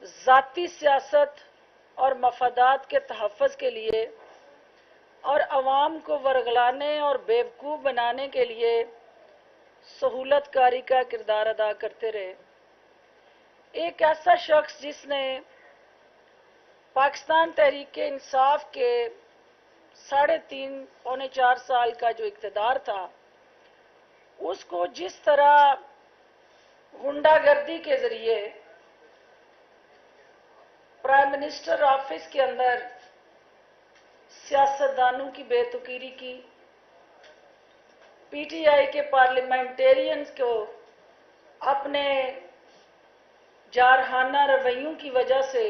ذاتی سیاست اور مفادات کے تحفظ کے لیے اور عوام کو ورگلانے اور بیوقوف بنانے کے لیے سہولت کاری کا کردار ادا کرتے رہے۔ ایک ایسا شخص جس نے پاکستان تحریک انصاف کے 3.5 پونے 4 سال کا جو اقتدار تھا، اس کو جس طرح غنڈہ گردی کے ذریعے پرائم منسٹر آفس کے اندر سیاستدانوں کی بے توقیری کی، پی ٹی آئی کے پارلیمنٹیرینز کو اپنے جارحانہ رویوں کی وجہ سے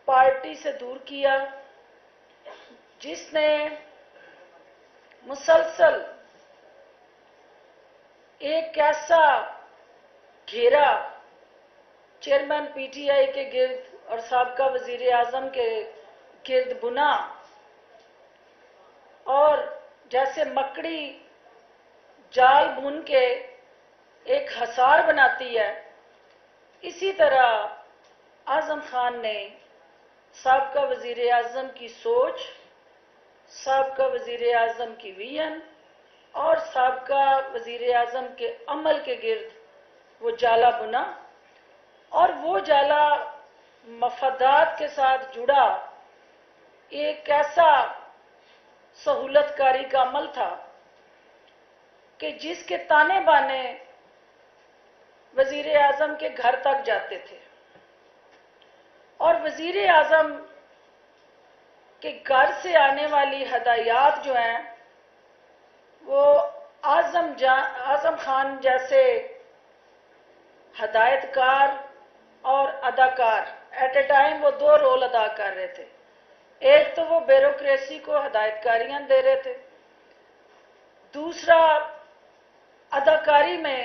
پارٹی سے دور کیا، جس نے مسلسل ایک ایسا گھیرا چیئرمین پی ٹی آئی کے گرد اور سابقہ وزیر اعظم کے گرد بنا، اور جیسے مکڑی جال بن کے ایک حصار بناتی ہے، اسی طرح اعظم خان نے سابقہ وزیر اعظم کی سوچ، سابقہ وزیر اعظم کی ویژن اور سابقہ وزیر اعظم کے عمل کے گرد وہ جالا بنا، اور وہ جالا مفادات کے ساتھ جڑا ایک ایسا سہولت کاری کا عمل تھا کہ جس کے تانے بانے وزیر اعظم کے گھر تک جاتے تھے، اور وزیر اعظم کے گھر سے آنے والی ہدایات جو ہیں وہ اعظم خان جیسے ہدایت کار اور اداکار ایٹ اے ٹائم وہ 2 رول ادا کر رہے تھے۔ ایک تو وہ بیوروکریسی کو ہدایت کاریاں دے رہے تھے، دوسرا اداکاری میں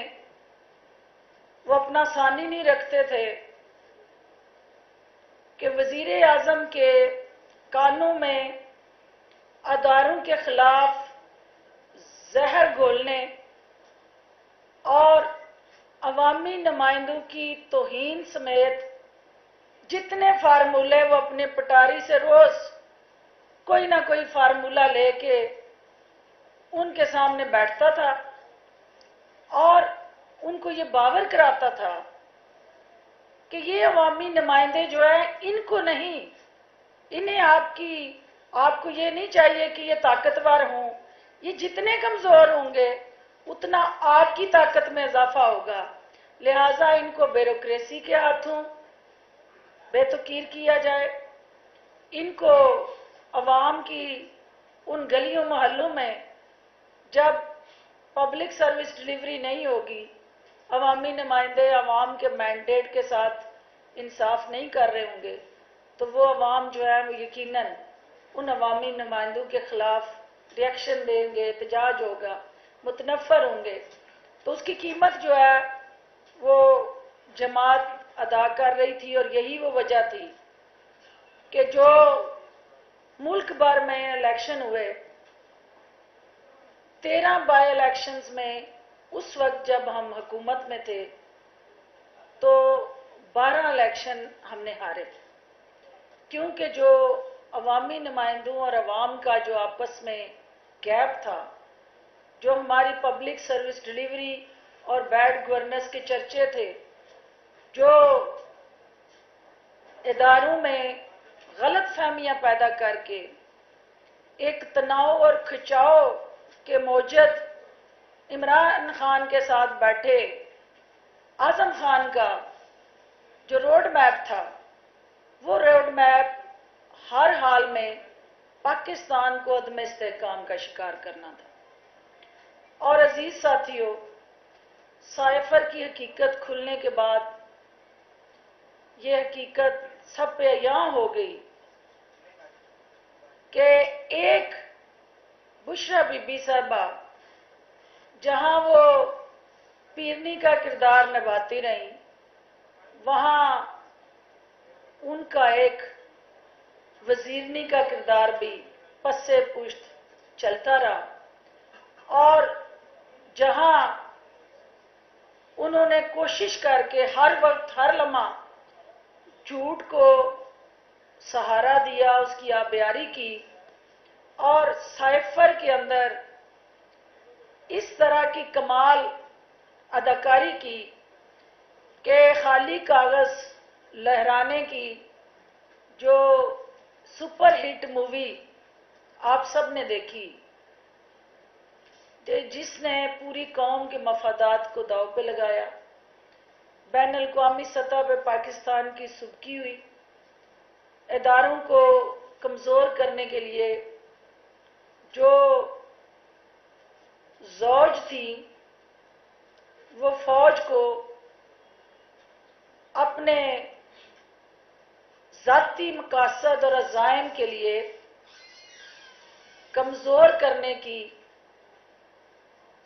وہ اپنا ثانی نہیں رکھتے تھے کہ وزیر اعظم کے کانوں میں اداروں کے خلاف زہر گھولنے اور عوامی نمائندوں کی توہین سمیت جتنے فارمولے وہ اپنے پٹاری سے روز کوئی نہ کوئی فارمولہ لے کے ان کے سامنے بیٹھتا تھا اور ان کو یہ باور کراتا تھا کہ یہ عوامی نمائندے جو ہیں ان کو نہیں، انہیں آپ کو یہ نہیں چاہیے کہ یہ طاقتور ہوں، یہ جتنے کمزور ہوں گے اتنا آپ کی طاقت میں اضافہ ہوگا، لہٰذا ان کو بیوروکریسی کے ہاتھوں بے توقیر کیا جائے، ان کو عوام کی ان گلیوں محلوں میں جب پبلک سروس ڈیلیوری نہیں ہوگی، عوامی نمائندے عوام کے مینڈیٹ کے ساتھ انصاف نہیں کر رہے ہوں گے، تو وہ عوام جو ہے وہ یقیناً ان عوامی نمائندوں کے خلاف ری ایکشن دیں گے، احتجاج ہوگا، متنفر ہوں گے۔ تو اس کی قیمت جو ہے وہ جماعت ادا کر رہی تھی، اور یہی وہ وجہ تھی کہ جو ملک بھر میں الیکشن ہوئے، 13 بائی الیکشنز میں اس وقت جب ہم حکومت میں تھے تو 12 الیکشن ہم نے ہارے، کیونکہ جو عوامی نمائندوں اور عوام کا جو آپس میں گیپ تھا، جو ہماری پبلک سروس ڈیلیوری اور بیڈ گورننس کے چرچے تھے، جو اداروں میں غلط فہمیاں پیدا کر کے ایک تناؤ اور کھچاؤ کے موجد عمران خان کے ساتھ بیٹھے اعظم خان کا جو روڈ میپ تھا، وہ روڈ میپ ہر حال میں پاکستان کو عدم استحکام کا شکار کرنا تھا۔ اور عزیز ساتھیوں، سائفر کی حقیقت کھلنے کے بعد یہ حقیقت سب پہ عیاں ہو گئی کہ ایک بشرا بی بی صاحبہ جہاں وہ پیرنی کا کردار نبھاتی رہیں، وہاں ان کا ایک وزیرنی کا کردار بھی پس پشت چلتا رہا، اور جہاں انہوں نے کوشش کر کے ہر وقت ہر لمحہ جھوٹ کو سہارا دیا، اس کی آبیاری کی، اور سائفر کے اندر اس طرح کی کمال اداکاری کی کہ خالی کاغذ لہرانے کی جو سپر ہٹ مووی آپ سب نے دیکھی، جس نے پوری قوم کے مفادات کو داؤ پہ لگایا، بین الاقوامی سطح پہ پاکستان کی سبکی ہوئی، اداروں کو کمزور کرنے کے لیے جو زوج تھی وہ فوج کو اپنے ذاتی مقاصد اور عزائم کے لیے کمزور کرنے کی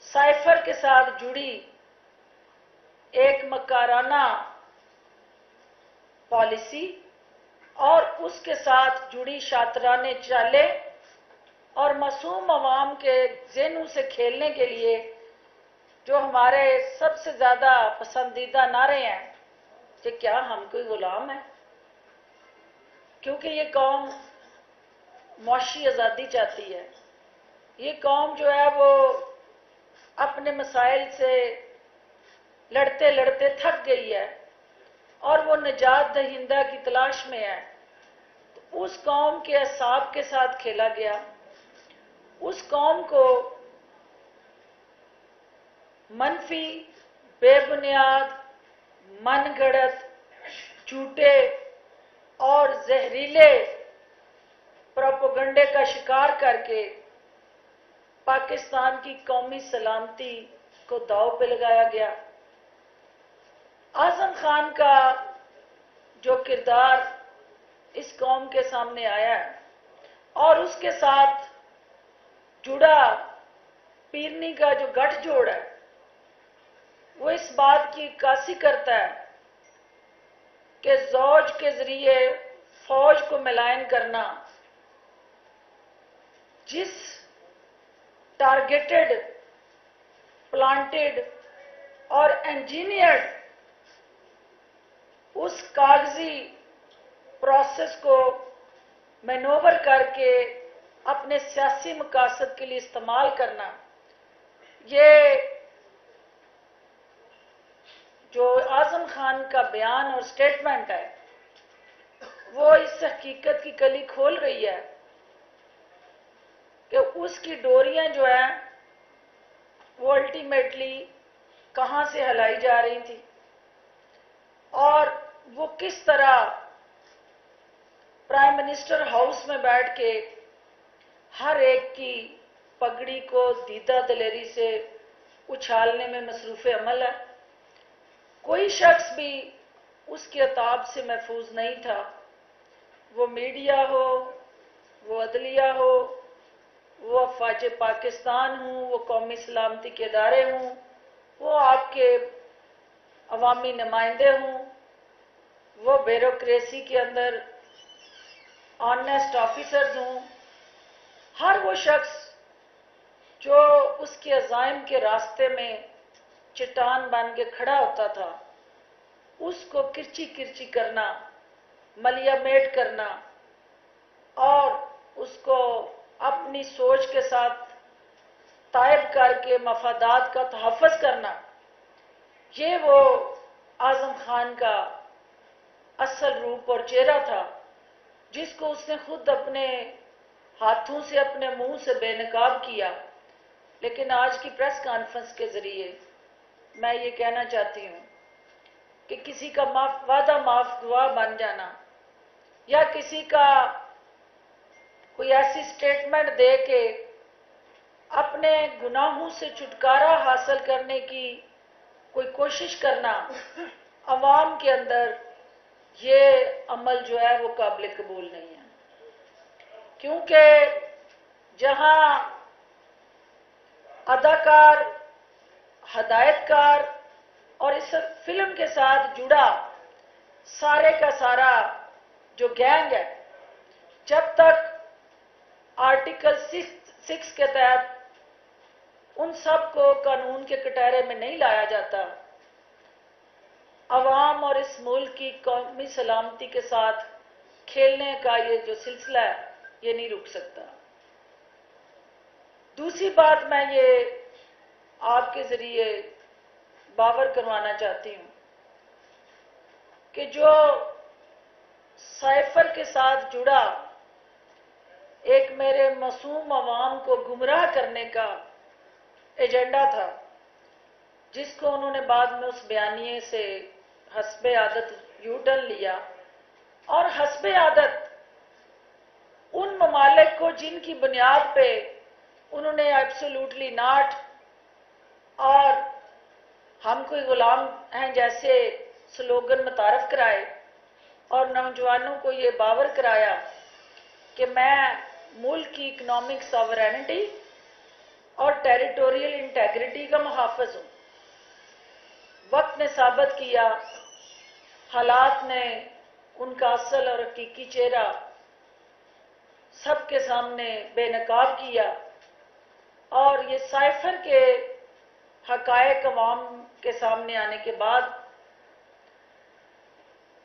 سائفر کے ساتھ جڑی ایک مکارانہ پالیسی اور اس کے ساتھ جڑی شاطرانہ چالیں اور معصوم عوام کے ذہنوں سے کھیلنے کے لیے جو ہمارے سب سے زیادہ پسندیدہ نعرے ہیں کہ کیا ہم کوئی غلام ہیں، کیونکہ یہ قوم معاشی آزادی چاہتی ہے، یہ قوم جو ہے وہ اپنے مسائل سے لڑتے لڑتے تھک گئی ہے اور وہ نجات دہندہ کی تلاش میں ہے۔ تو اس قوم کے اعصاب کے ساتھ کھیلا گیا، اس قوم کو منفی، بے بنیاد، من گھڑت، جھوٹے اور زہریلے پروپیگنڈے کا شکار کر کے پاکستان کی قومی سلامتی کو داؤ پہ لگایا گیا۔ اعظم خان کا جو کردار اس قوم کے سامنے آیا ہے اور اس کے ساتھ جڑا پیرنی کا جو گٹھ جوڑ ہے، وہ اس بات کی عکاسی کرتا ہے کہ زوج کے ذریعے فوج کو ملائن کرنا جس ٹارگیٹڈ، پلانٹڈ اور انجینئرڈ اس کاغذی پروسیس کو مینوور کر کے اپنے سیاسی مقاصد کے لیے استعمال کرنا، یہ جو اعظم خان کا بیان اور سٹیٹمنٹ ہے وہ اس حقیقت کی کلی کھول رہی ہے کہ اس کی ڈوریاں جو ہیں وہ الٹیمیٹلی کہاں سے ہلائی جا رہی تھی اور وہ کس طرح پرائم منسٹر ہاؤس میں بیٹھ کے ہر ایک کی پگڑی کو دیدہ دلیری سے اچھالنے میں مصروف عمل ہے۔ کوئی شخص بھی اس کے عتاب سے محفوظ نہیں تھا، وہ میڈیا ہو، وہ عدلیہ ہو، وہ افواج پاکستان ہوں، وہ قومی سلامتی کے ادارے ہوں، وہ آپ کے عوامی نمائندے ہوں، وہ بیوروکریسی کے اندر آنیسٹ آفیسرز ہوں، ہر وہ شخص جو اس کے عزائم کے راستے میں چٹان بن کے کھڑا ہوتا تھا، اس کو کرچی کرچی کرنا، ملیا میٹ کرنا اور اس کو اپنی سوچ کے ساتھ طائب کر کے مفادات کا تحفظ کرنا، یہ وہ اعظم خان کا اصل روپ اور چہرہ تھا جس کو اس نے خود اپنے ہاتھوں سے اپنے منہ سے بے نقاب کیا۔ لیکن آج کی پریس کانفرنس کے ذریعے میں یہ کہنا چاہتی ہوں کہ کسی کا وعدہ معاف گواہ بن جانا یا کسی کا کوئی ایسی سٹیٹمنٹ دے کے اپنے گناہوں سے چھٹکارا حاصل کرنے کی کوئی کوشش کرنا، عوام کے اندر یہ عمل جو ہے وہ قابل قبول نہیں ہے، کیونکہ جہاں اداکار، ہدایت کار اور اس فلم کے ساتھ جڑا سارے کا سارا جو گینگ ہے، جب تک آرٹیکل 6 کے تحت ان سب کو قانون کے کٹہرے میں نہیں لایا جاتا، عوام اور اس ملک کی قومی سلامتی کے ساتھ کھیلنے کا یہ جو سلسلہ ہے یہ نہیں رک سکتا۔ دوسری بات میں یہ آپ کے ذریعے باور کروانا چاہتی ہوں کہ جو سائفر کے ساتھ جڑا ایک میرے معصوم عوام کو گمراہ کرنے کا ایجنڈا تھا، جس کو انہوں نے بعد میں اس بیانیے سے حسب عادت یو ٹرن لیا، اور حسب عادت ان ممالک کو جن کی بنیاد پہ انہوں نے ایبسولوٹلی ناٹ اور ہم کوئی غلام ہیں جیسے سلوگن متعارف کرائے اور نوجوانوں کو یہ باور کرایا کہ میں ملک کی اکنامک ساورینٹی اور ٹیریٹوریل انٹیگریٹی کا محافظ ہوں۔ وقت نے ثابت کیا، حالات نے ان کا اصل اور حقیقی چہرہ سب کے سامنے بے نقاب کیا، اور یہ سائفر کے حقائق عوام کے سامنے آنے کے بعد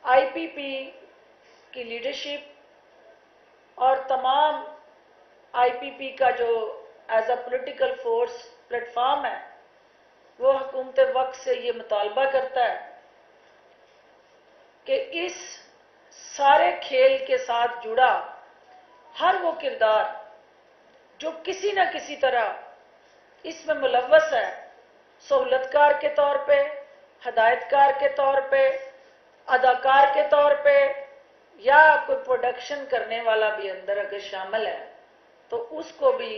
آئی پی پی کی لیڈرشپ اور تمام آئی پی پی کا جو as a political force plate form ہے وہ حکومت وقت سے یہ مطالبہ کرتا ہے کہ اس سارے کھیل کے ساتھ جڑا ہر وہ کردار جو کسی نہ کسی طرح اس میں ملوث ہے، سہولت کار کے طور پہ، ہدایت کار کے طور پہ، اداکار کے طور پہ، یا کوئی پروڈکشن کرنے والا بھی اندر اگر شامل ہے تو اس کو بھی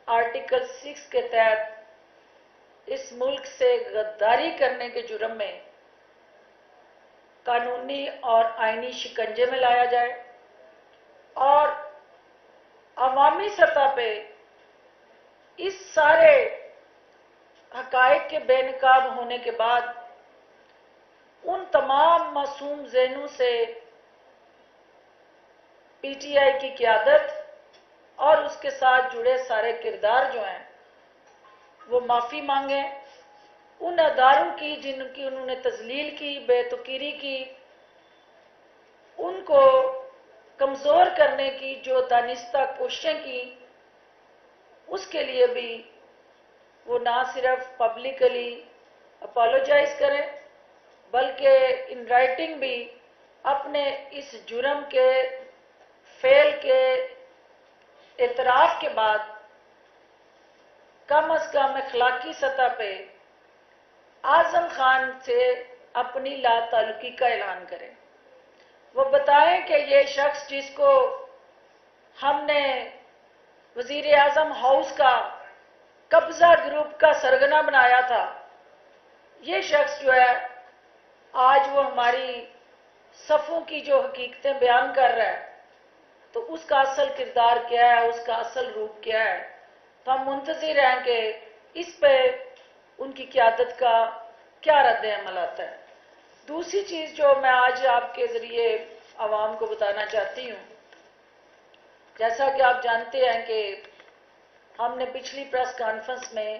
آرٹیکل 6 کے تحت اس ملک سے غداری کرنے کے جرم میں قانونی اور آئینی شکنجے میں لایا جائے، اور عوامی سطح پہ اس سارے حقائق کے بے نقاب ہونے کے بعد ان تمام معصوم ذہنوں سے پی ٹی آئی کی قیادت اور اس کے ساتھ جڑے سارے کردار جو ہیں وہ معافی مانگیں، ان اداروں کی جن کی انہوں نے تذلیل کی، بے توقیری کی، ان کو کمزور کرنے کی جو دانستہ کوششیں کی، اس کے لیے بھی وہ نہ صرف پبلکلی اپالوجائز کریں بلکہ ان رائٹنگ بھی اپنے اس جرم کے فعل کے اعتراف کے بعد کم از کم اخلاقی سطح پہ اعظم خان سے اپنی لا تعلقی کا اعلان کریں۔ وہ بتائیں کہ یہ شخص جس کو ہم نے وزیر اعظم ہاؤس کا قبضہ گروپ کا سرگنا بنایا تھا، یہ شخص جو ہے آج وہ ہماری صفوں کی جو حقیقتیں بیان کر رہا ہے، تو اس کا اصل کردار کیا ہے، اس کا اصل روپ کیا ہے۔ تو ہم منتظر ہیں کہ اس پہ ان کی قیادت کا کیا رد عمل آتا ہے۔ دوسری چیز جو میں آج آپ کے ذریعے عوام کو بتانا چاہتی ہوں، جیسا کہ آپ جانتے ہیں کہ ہم نے پچھلی پریس کانفرنس میں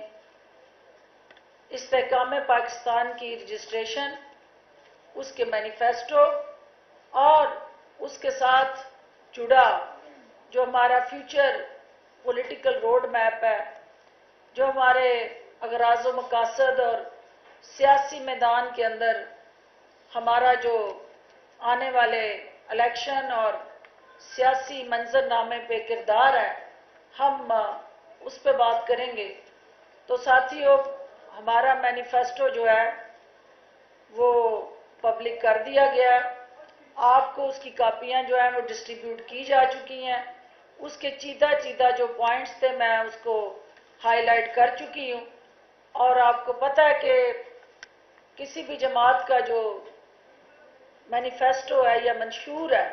استحکام پاکستان کی رجسٹریشن، اس کے مینیفیسٹو اور اس کے ساتھ جڑا جو ہمارا فیوچر پولیٹیکل روڈ میپ ہے، جو ہمارے اغراض و مقاصد اور سیاسی میدان کے اندر ہمارا جو آنے والے الیکشن اور سیاسی منظر نامے پہ کردار ہے، ہم اس پہ بات کریں گے۔ تو ساتھیو، ہمارا مینیفیسٹو جو ہے وہ پبلک کر دیا گیا ہے، آپ کو اس کی کاپیاں جو ہیں وہ ڈسٹریبیوٹ کی جا چکی ہیں۔ اس کے چیدہ جو پوائنٹس تھے میں اس کو ہائی لائٹ کر چکی ہوں، اور آپ کو پتہ ہے کہ کسی بھی جماعت کا جو مینیفیسٹو ہے یا منشور ہے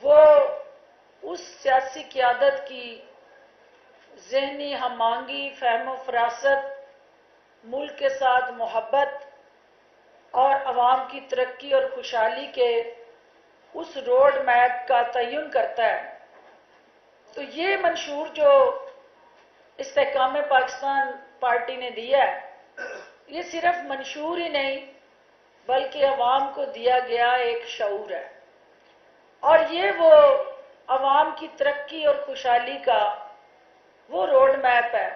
وہ اس سیاسی قیادت کی ذہنی ہم آہنگی، فہم و فراست، ملک کے ساتھ محبت اور عوام کی ترقی اور خوشحالی کے اس روڈ میپ کا تعین کرتا ہے۔ تو یہ منشور جو استحکام پاکستان پارٹی نے دیا ہے، یہ صرف منشور ہی نہیں بلکہ عوام کو دیا گیا ایک شعور ہے، اور یہ وہ عوام کی ترقی اور خوشحالی کا وہ روڈ میپ ہے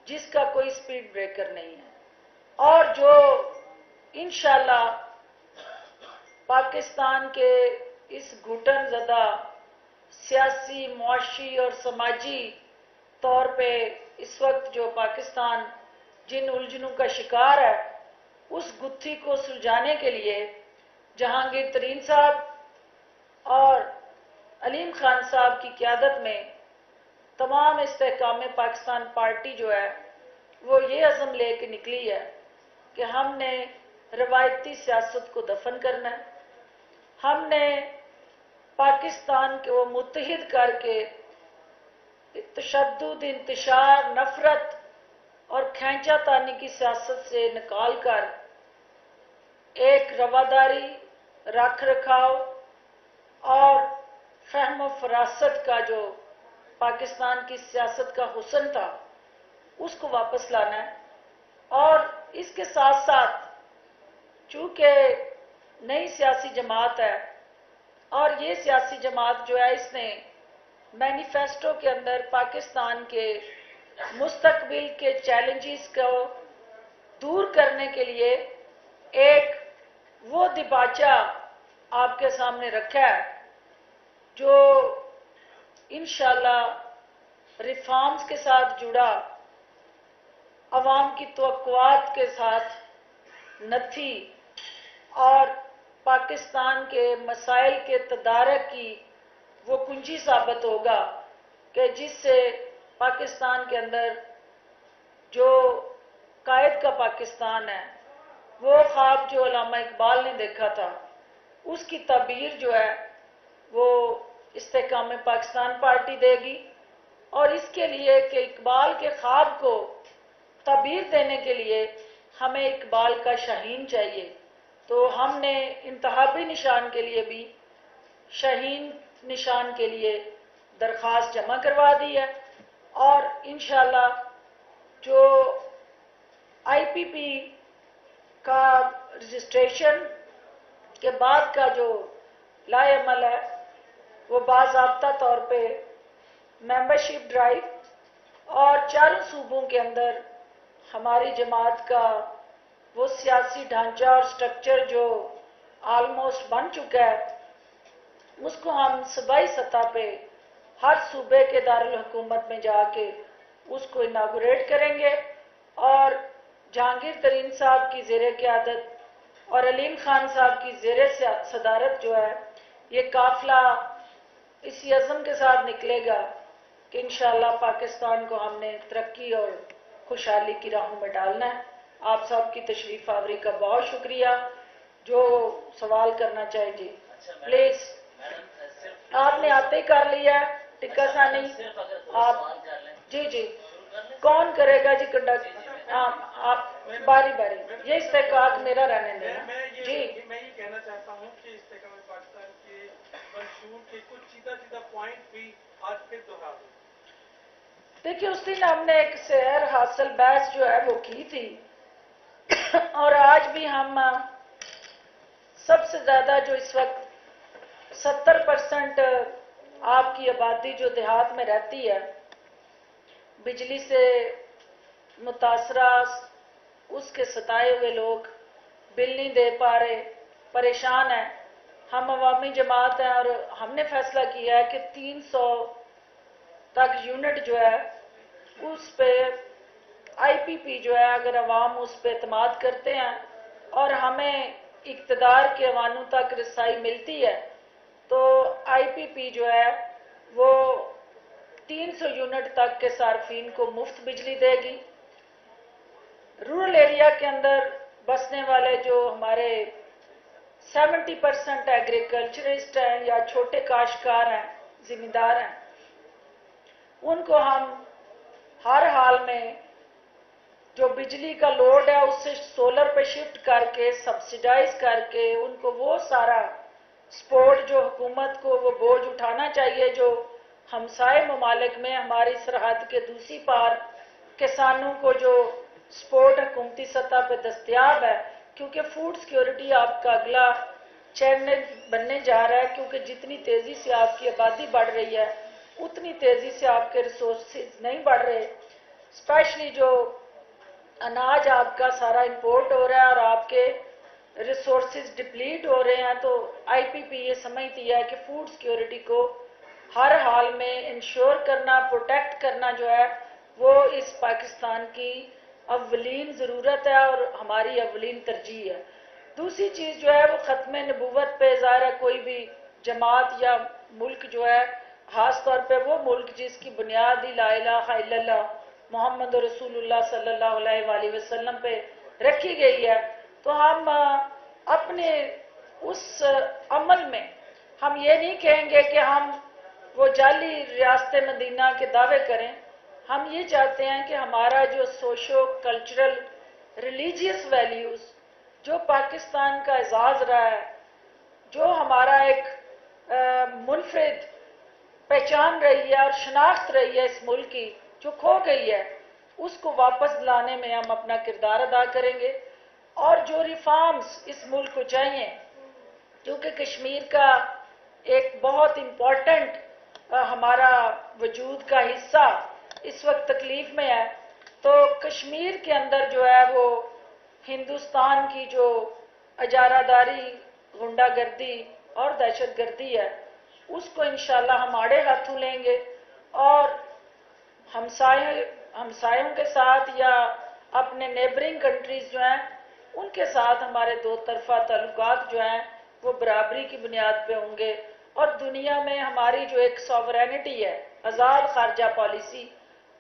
جس کا کوئی سپیڈ بریکر نہیں ہے، اور جو انشاءاللہ پاکستان کے اس گھٹن زدہ سیاسی، معاشی اور سماجی طور پہ اس وقت جو پاکستان جن الجھنوں کا شکار ہے، اس گتھی کو سلجھانے کے لیے جہانگیر ترین صاحب اور علیم خان صاحب کی قیادت میں تمام استحکام پاکستان پارٹی جو ہے وہ یہ عزم لے کے نکلی ہے کہ ہم نے روایتی سیاست کو دفن کرنا ہے، ہم نے پاکستان کو متحد کر کے تشدد، انتشار، نفرت اور کھینچا تانی کی سیاست سے نکال کر ایک رواداری، رکھ رکھاؤ اور فہم و فراست کا جو پاکستان کی سیاست کا حسن تھا اس کو واپس لانا ہے، اور اس کے ساتھ ساتھ چونکہ نئی سیاسی جماعت ہے اور یہ سیاسی جماعت جو ہے اس نے مینیفیسٹو کے اندر پاکستان کے مستقبل کے چیلنجز کو دور کرنے کے لیے ایک وہ دیباچہ آپ کے سامنے رکھا ہے جو انشاءاللہ ریفارمز کے ساتھ جڑا، عوام کی توقعات کے ساتھ نتھی اور پاکستان کے مسائل کے تدارک کی وہ کنجی ثابت ہوگا کہ جس سے پاکستان کے اندر جو قائد کا پاکستان ہے، وہ خواب جو علامہ اقبال نے دیکھا تھا، اس کی تعبیر جو ہے وہ استحکام پاکستان پارٹی دے گی، اور اس کے لیے کہ اقبال کے خواب کو تعبیر دینے کے لیے ہمیں اقبال کا شاہین چاہیے، تو ہم نے انتخابی نشان کے لیے بھی شاہین نشان کے لیے درخواست جمع کروا دی ہے، اور انشاءاللہ جو آئی پی پی کا رجسٹریشن کے بعد کا جو لائے عمل ہے وہ باضابطہ طور پہ ممبرشپ ڈرائیو اور چاروں صوبوں کے اندر ہماری جماعت کا وہ سیاسی ڈھانچہ اور سٹرکچر جو آلموسٹ بن چکا ہے، اس کو ہم صوبائی سطح پہ ہر صوبے کے دارالحکومت میں جا کے اس کو اناگوریٹ کریں گے، اور جہانگیر ترین صاحب کی زیر قیادت اور علیم خان صاحب کی زیر صدارت جو ہے یہ قافلہ اسی عزم کے ساتھ نکلے گا کہ انشاءاللہ پاکستان کو ہم نے ترقی اور خوشحالی کی راہوں میں ڈالنا ہے۔ آپ سب کی تشریف آوری کا بہت شکریہ۔ جو سوال کرنا چاہیں جی پلیز، آپ نے آتے ہی کر لیا ہے ٹکا ثانی، آپ جی کون کرے گا جی کنڈکٹ؟ آپ باری باری، یہ استحقاق میرا رہنے دینا جی۔ میں یہ کہنا چاہتا ہوں کہ استحکام پاکستان کے منشور کے کچھ سیدھا پوائنٹ بھی آج پھر دوہرا دوں۔ دیکھیے اس دن ہم نے ایک سیر حاصل بحث جو ہے وہ کی تھی، اور آج بھی ہم سب سے زیادہ جو اس وقت 70% آپ کی آبادی جو دیہات میں رہتی ہے، بجلی سے متاثرہ، اس کے ستائے ہوئے لوگ بل نہیں دے پا رہے، پریشان ہیں۔ ہم عوامی جماعت ہیں اور ہم نے فیصلہ کیا ہے کہ 300 تک یونٹ جو ہے اس پہ آئی پی پی جو ہے، اگر عوام اس پہ اعتماد کرتے ہیں اور ہمیں اقتدار کے ایوانوں تک رسائی ملتی ہے تو آئی پی پی جو ہے وہ 300 یونٹ تک کے صارفین کو مفت بجلی دے گی۔ رورل ایریا کے اندر بسنے والے جو ہمارے 70% ایگریکلچرسٹ ہیں یا چھوٹے کاشتکار ہیں، زمیندار ہیں، ان کو ہم ہر حال میں جو بجلی کا لوڈ ہے اس سے سولر پہ شفٹ کر کے سبسیڈائز کر کے ان کو وہ سارا سپورٹ جو حکومت کو وہ بوجھ اٹھانا چاہیے جو ہمسائے ممالک میں ہماری سرحد کے دوسری پار کسانوں کو جو سپورٹ حکومتی سطح پہ دستیاب ہے کیونکہ فوڈ سیکیورٹی آپ کا اگلا چیلنج بننے جا رہا ہے، کیونکہ جتنی تیزی سے آپ کی آبادی بڑھ رہی ہے اتنی تیزی سے آپ کے ریسورسز نہیں بڑھ رہے، اسپیشلی جو اناج آپ کا سارا امپورٹ ہو رہا ہے اور آپ کے ریسورسز ڈپلیٹ ہو رہے ہیں، تو آئی پی پی یہ سمجھتی ہے کہ فوڈ سیکیورٹی کو ہر حال میں انشور کرنا، پروٹیکٹ کرنا جو ہے وہ اس پاکستان کی اولین ضرورت ہے اور ہماری اولین ترجیح ہے۔ دوسری چیز جو ہے وہ ختم نبوت پہ ظاہر ہے، کوئی بھی جماعت یا ملک جو ہے، خاص طور پہ وہ ملک جس کی بنیاد ہی لا الہ الا اللہ محمد رسول اللہ صلی اللہ علیہ وآلہ وسلم پہ رکھی گئی ہے، تو ہم اپنے اس عمل میں ہم یہ نہیں کہیں گے کہ ہم وہ جعلی ریاست مدینہ کے دعوے کریں، ہم یہ چاہتے ہیں کہ ہمارا جو سوشو کلچرل ریلیجیس ویلیوز جو پاکستان کا اعزاز رہا ہے، جو ہمارا ایک منفرد پہچان رہی ہے اور شناخت رہی ہے اس ملک کی جو کھو گئی ہے، اس کو واپس لانے میں ہم اپنا کردار ادا کریں گے، اور جو ریفارمز اس ملک کو چاہیے، کیونکہ کشمیر کا ایک بہت امپورٹنٹ ہمارا وجود کا حصہ اس وقت تکلیف میں ہے، تو کشمیر کے اندر جو ہے وہ ہندوستان کی جو اجارہ داری، غنڈہ گردی اور دہشت گردی ہے، اس کو انشاءاللہ ہم آڑے ہاتھوں لیں گے، اور ہمسایوں کے ساتھ یا اپنے نیبرنگ کنٹریز جو ہیں ان کے ساتھ ہمارے دو طرفہ تعلقات جو ہیں وہ برابری کی بنیاد پہ ہوں گے، اور دنیا میں ہماری جو ایک سوورینٹی ہے، آزاد خارجہ پالیسی،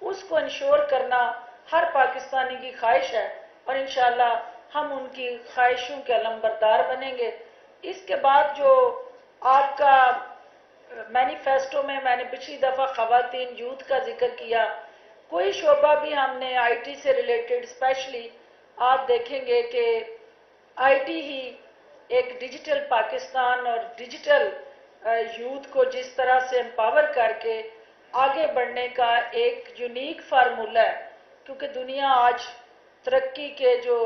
اس کو انشور کرنا ہر پاکستانی کی خواہش ہے، اور انشاءاللہ ہم ان کی خواہشوں کے علمبردار بنیں گے۔ اس کے بعد جو آپ کا مینیفیسٹو میں نے پچھلی دفعہ خواتین یوتھ کا ذکر کیا، کوئی شعبہ بھی ہم نے آئی ٹی سے ریلیٹڈ، اسپیشلی آپ دیکھیں گے کہ آئی ٹی ہی ایک ڈیجیٹل پاکستان اور ڈیجیٹل یوتھ کو جس طرح سے امپاور کر کے آگے بڑھنے کا ایک یونیک فارمولہ ہے، کیونکہ دنیا آج ترقی کے جو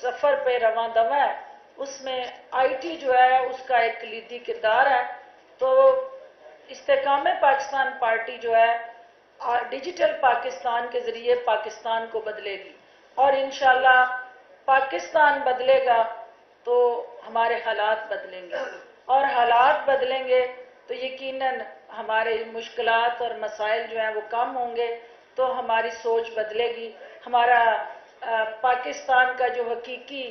سفر پہ رواں دواں ہے، اس میں آئی ٹی جو ہے اس کا ایک کلیدی کردار ہے، تو استحکام پاکستان پارٹی جو ہے ڈیجیٹل پاکستان کے ذریعے پاکستان کو بدلے گی، اور انشاءاللہ پاکستان بدلے گا تو ہمارے حالات بدلیں گے، اور حالات بدلیں گے تو یقیناً ہمارے مشکلات اور مسائل جو ہیں وہ کم ہوں گے، تو ہماری سوچ بدلے گی، ہمارا پاکستان کا جو حقیقی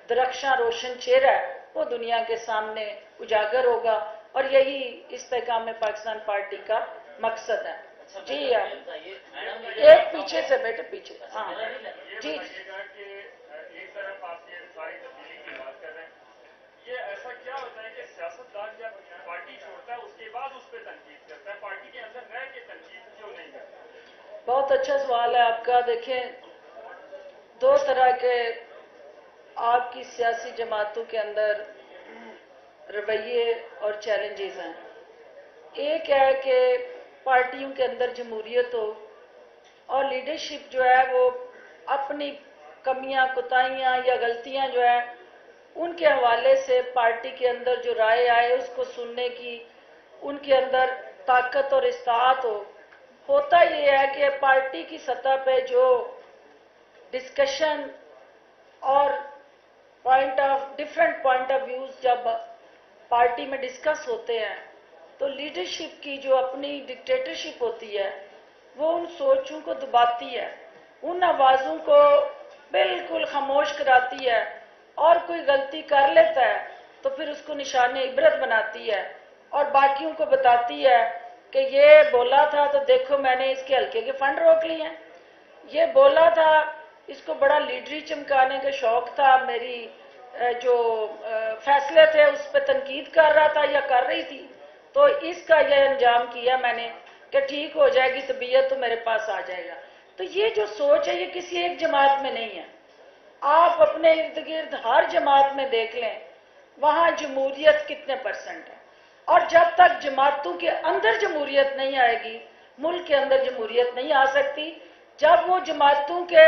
درخشاں روشن چہرہ ہے وہ دنیا کے سامنے اجاگر ہوگا، اور یہی استحکام پاکستان پارٹی کا مقصد ہے۔ جی ایک پیچھے سے بیٹے، پیچھے، ہاں جی۔ ایک طرف آپ یہ ساری تبدیلی کی بات کر رہے ہیں، یہ ایسا کیا ہوتا ہے کہ سیاستدان جب پارٹی چھوڑتا ہے اس کے بعد اس پہ تنقید کرتا ہے، پارٹی کے اندر رہ کے تنقید کیوں نہیں کرتا؟ بہت اچھا سوال ہے آپ کا۔ دیکھیں، دو طرح کے آپ کی سیاسی جماعتوں کے اندر رویے اور چیلنجز ہیں۔ ایک ہے کہ پارٹیوں کے اندر جمہوریت ہو اور لیڈرشپ جو ہے وہ اپنی کمیاں، کوتاہیاں یا غلطیاں جو ہیں ان کے حوالے سے پارٹی کے اندر جو رائے آئے اس کو سننے کی ان کے اندر طاقت اور استطاعت ہو۔ ہوتا یہ ہے کہ پارٹی کی سطح پہ جو ڈسکشن اور ڈفرینٹ پوائنٹ آف ویوز جب پارٹی میں ڈسکس ہوتے ہیں تو لیڈرشپ کی جو اپنی ڈکٹیٹرشپ ہوتی ہے وہ ان سوچوں کو دباتی ہے، ان آوازوں کو بالکل خاموش کراتی ہے، اور کوئی غلطی کر لیتا ہے تو پھر اس کو نشان عبرت بناتی ہے اور باقیوں کو بتاتی ہے کہ یہ بولا تھا تو دیکھو میں نے اس کے حلقے کے فنڈ روک لیے ہیں، یہ بولا تھا، اس کو بڑا لیڈری چمکانے کا شوق تھا، میری جو فیصلے تھے اس پہ تنقید کر رہا تھا یا کر رہی تھی، تو اس کا یہ انجام کیا میں نے کہ ٹھیک ہو جائے گی طبیعت تو میرے پاس آ جائے گا۔ تو یہ جو سوچ ہے یہ کسی ایک جماعت میں نہیں ہے، آپ اپنے ارد گرد ہر جماعت میں دیکھ لیں وہاں جمہوریت کتنے پرسنٹ ہے، اور جب تک جماعتوں کے اندر جمہوریت نہیں آئے گی ملک کے اندر جمہوریت نہیں آ سکتی۔ جب وہ جماعتوں کے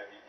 IBP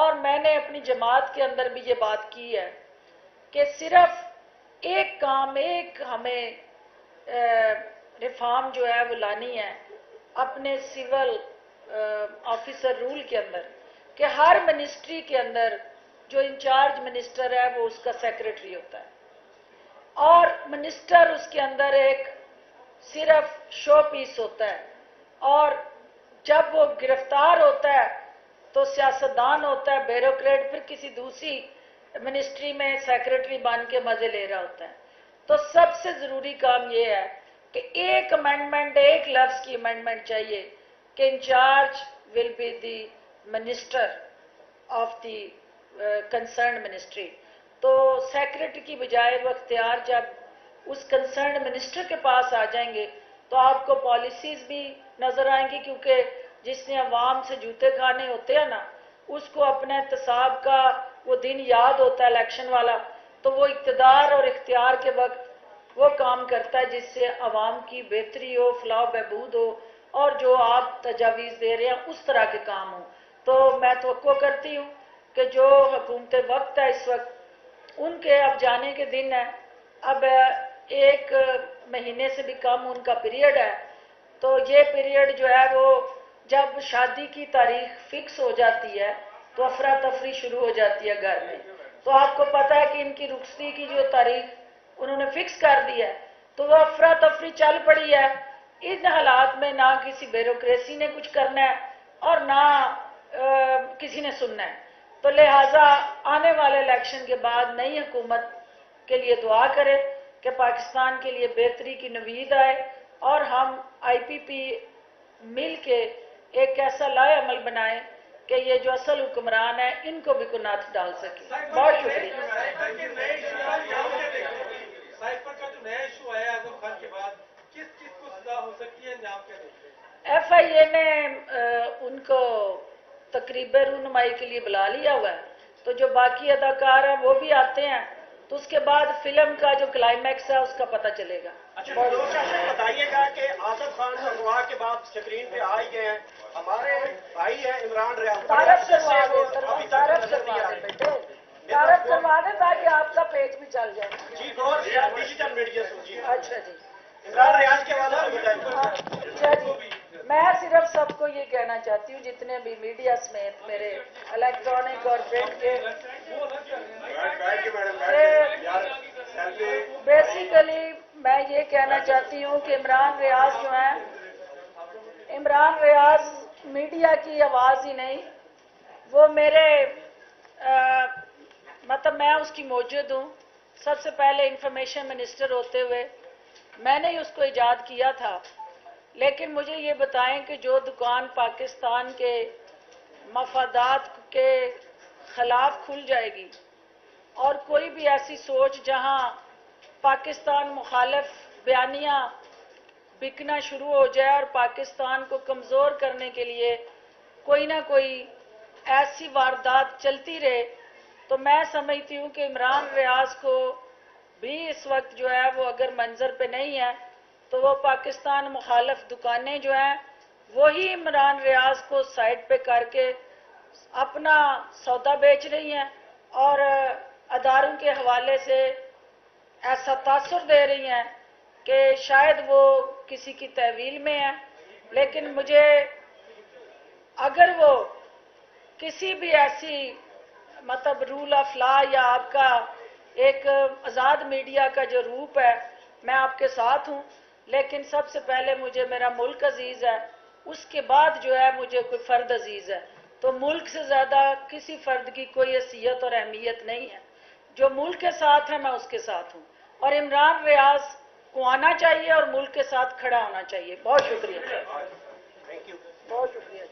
اور میں نے اپنی جماعت کے اندر بھی یہ بات کی ہے کہ صرف ایک کام، ایک ہمیں ریفارم جو ہے وہ لانی ہے اپنے سول آفیسر رول کے اندر، کہ ہر منسٹری کے اندر جو انچارج منسٹر ہے وہ اس کا سیکرٹری ہوتا ہے، اور منسٹر اس کے اندر ایک صرف شو پیس ہوتا ہے، اور جب وہ گرفتار ہوتا ہے تو سیاستدان ہوتا ہے، بیوروکریٹ، پھر کسی دوسری منسٹری میں سیکرٹری بن کے مزے لے رہا ہوتا ہے۔ تو سب سے ضروری کام یہ ہے کہ ایک امینڈمنٹ، ایک لفظ کی امینڈمنٹ چاہیے کہ in charge will be the minister of the concerned ministry. تو سیکرٹری کی بجائے وہ اختیار جب اس کنسرنڈ منسٹر کے پاس آ جائیں گے تو آپ کو پالیسیز بھی نظر آئیں گی، کیونکہ جس نے عوام سے جوتے کھانے ہوتے ہیں نا، اس کو اپنے احتساب کا وہ دن یاد ہوتا ہے الیکشن والا، تو وہ اقتدار اور اختیار کے وقت وہ کام کرتا ہے جس سے عوام کی بہتری ہو، فلاح و بہبود ہو، اور جو آپ تجاویز دے رہے ہیں اس طرح کے کام ہوں۔ تو میں توقع کرتی ہوں کہ جو حکومت وقت ہے اس وقت، ان کے اب جانے کے دن ہے، اب 1 مہینے سے بھی کم ان کا پیریڈ ہے، تو یہ پیریڈ جو ہے وہ جب شادی کی تاریخ فکس ہو جاتی ہے تو افراتفری شروع ہو جاتی ہے گھر میں۔ تو آپ کو پتہ ہے کہ ان کی رخصتی کی جو تاریخ انہوں نے فکس کر دی ہے، تو وہ افراتفری چل پڑی ہے۔ ان حالات میں نہ کسی بیوروکریسی نے کچھ کرنا ہے اور نہ کسی نے سننا ہے، تو لہٰذا آنے والے الیکشن کے بعد نئی حکومت کے لیے دعا کرے کہ پاکستان کے لیے بہتری کی نوید آئے، اور ہم IPP مل کے ایک ایسا لائے عمل بنائیں کہ یہ جو اصل حکمران ہیں ان کو بھی کنات ڈال سکے۔ بہت شکریہ۔ سائفر کا جو نیا ایشو آیا ہے اعظم خان کے بعد، کس چیز کو سزا ہو سکتی ہے، انجام کیا دیکھتے ہیں؟ FIA نے ان کو تقریب رونمائی کے لیے بلا لیا ہوا ہے، تو جو باقی اداکار ہیں وہ بھی آتے ہیں، تو اس کے بعد فلم کا جو کلائمیکس ہے اس کا پتہ چلے گا۔ اچھا بتائیے گا کہ آصف خان اغوا کے بعد اسکرین پہ آ ہی گئے ہیں، ہمارے بھائی ہیں عمران ریاض، تعارف کروا دیں تاکہ آپ کا پیج بھی چل جائے۔ جی اور ڈیجیٹل میڈیا سے جی اچھا جی، عمران ریاض کے حوالے سے بتائیں۔ اچھا جی، میں صرف سب کو یہ کہنا چاہتی ہوں جتنے بھی میڈیا سمیت میرے الیکٹرانک اور پرنٹ کے، بیسیکلی میں یہ کہنا چاہتی ہوں کہ عمران ریاض جو ہیں، عمران ریاض میڈیا کی آواز ہی نہیں، وہ میرے مطلب میں اس کی موجود ہوں۔ سب سے پہلے انفارمیشن منسٹر ہوتے ہوئے میں نے ہی اس کو ایجاد کیا تھا، لیکن مجھے یہ بتائیں کہ جو دکان پاکستان کے مفادات کے خلاف کھل جائے گی، اور کوئی بھی ایسی سوچ جہاں پاکستان مخالف بیانیاں بکنا شروع ہو جائے اور پاکستان کو کمزور کرنے کے لیے کوئی نہ کوئی ایسی واردات چلتی رہے، تو میں سمجھتی ہوں کہ عمران ریاض کو بھی اس وقت جو ہے وہ اگر منظر پہ نہیں ہے تو وہ پاکستان مخالف دکانیں جو ہیں وہی عمران ریاض کو سائڈ پہ کر کے اپنا سودا بیچ رہی ہیں، اور اداروں کے حوالے سے ایسا تاثر دے رہی ہیں کہ شاید وہ کسی کی تحویل میں ہیں، لیکن مجھے اگر وہ کسی بھی ایسی مطلب رول آف لا یا آپ کا ایک آزاد میڈیا کا جو روپ ہے، میں آپ کے ساتھ ہوں، لیکن سب سے پہلے مجھے میرا ملک عزیز ہے، اس کے بعد جو ہے مجھے کوئی فرد عزیز ہے، تو ملک سے زیادہ کسی فرد کی کوئی حیثیت اور اہمیت نہیں ہے۔ جو ملک کے ساتھ ہے میں اس کے ساتھ ہوں، اور عمران ریاض کو آنا چاہیے اور ملک کے ساتھ کھڑا ہونا چاہیے۔ بہت شکریہ، تھینک یو۔ بہت شکریہ۔